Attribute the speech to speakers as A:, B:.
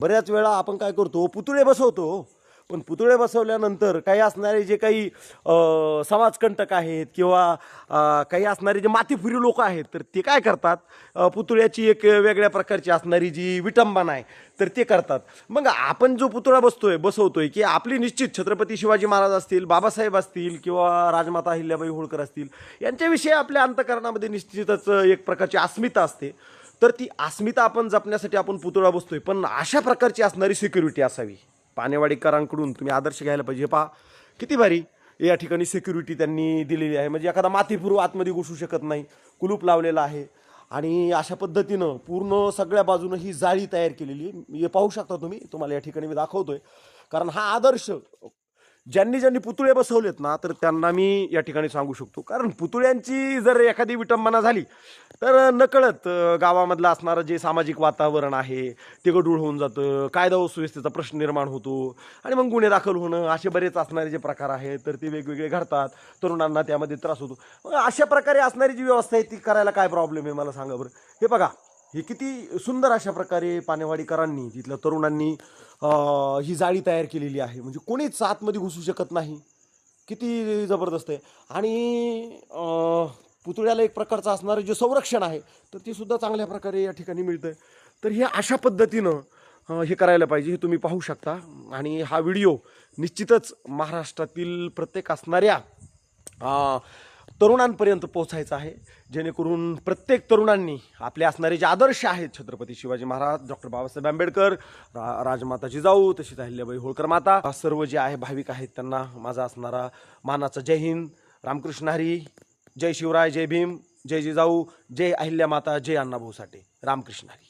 A: बऱ्याच वेळा आपण काय करतो, पुतळे बसवतो, पण पुतळे बसवल्यानंतर काही असणारे जे काही समाजकंटक आहेत किंवा काही असणारे जे मातीफुरी लोक आहेत, तर ते काय करतात, पुतळ्याची एक वेगळ्या प्रकारची असणारी जी विटंबना आहे तर ते करतात. मग आपण जो पुतळा बसवतोय की आपली निश्चित छत्रपती शिवाजी महाराज असतील, बाबासाहेब असतील किंवा राजमाता अहिल्याबाई होळकर असतील, यांच्याविषयी आपल्या अंतःकरणामध्ये निश्चितच एक प्रकारची अस्मिता असते. तर ती अस्मिता आपण जपण्यासाठी आपण पुतळा बसतोय, पण अशा प्रकारची असणारी सिक्युरिटी असावी. पानेवाडीकरांकडून तुम्ही आदर्श घ्यायला पाहिजे. पहा किती भारी या ठिकाणी सिक्युरिटी त्यांनी दिलेली आहे, म्हणजे एखादा मातीपुरू आतमध्ये घुसू शकत नाही, कुलूप लावलेला आहे. आणि अशा पद्धतीनं पूर्ण सगळ्या बाजूनं ही जाळी तयार केलेली आहे. हे पाहू शकता तुम्ही, तुम्हाला या ठिकाणी मी दाखवतोय. कारण हा आदर्श ज्यांनी ज्यांनी पुतळे बसवलेत ना, तर त्यांना मी या ठिकाणी सांगू शकतो. कारण पुतळ्यांची जर एखादी विटंबना झाली तर नकळत गावामधलं असणारं जे सामाजिक वातावरण आहे ते गढूळ होऊन जातं, कायदा व सुव्यवस्थेचा प्रश्न निर्माण होतो आणि मग गुन्हे दाखल होणं असे बरेच असणारे जे प्रकार आहेत तर ते वेगवेगळे घडतात. तरुणांना त्यामध्ये त्रास होतो. मग अशा प्रकारे असणारी जी व्यवस्था आहे ती करायला काय प्रॉब्लेम आहे मला सांगा बरं. हे बघा, हे किती सुंदर अशा प्रकारे पानेवाडीकरांनी, तिथल्या तरुणांनी ही जाळी तयार केलेली आहे, म्हणजे कोणीच आतमध्ये घुसू शकत नाही. किती जबरदस्त आहे. आणि पुतळ्याला एक प्रकारचं असणारं जे संरक्षण आहे तर ते सुद्धा चांगल्या प्रकारे या ठिकाणी मिळतंय. तर हे अशा पद्धतीनं हे करायला पाहिजे, हे तुम्ही पाहू शकता. आणि हा व्हिडिओ निश्चितच महाराष्ट्रातील प्रत्येक असणाऱ्या तरुणांपर्यंत पोहोचायचा आहे, जेणेकरून प्रत्येक तरुणांनी आपले असणारे जे आदर्श आहेत, छत्रपती शिवाजी महाराज, डॉक्टर बाबासाहेब आंबेडकर, राजमाता जिजाऊ, तशीच अहिल्याबाई होळकर माता, सर्व जे आहे भाविक आहेत त्यांना माझा असणारा मानाचा जय हिंद, रामकृष्ण हरी, जय शिवराय, जय भीम, जय जिजाऊ, जय अहिल्या माता, जय अण्णाभाऊ साठे, रामकृष्ण हरी.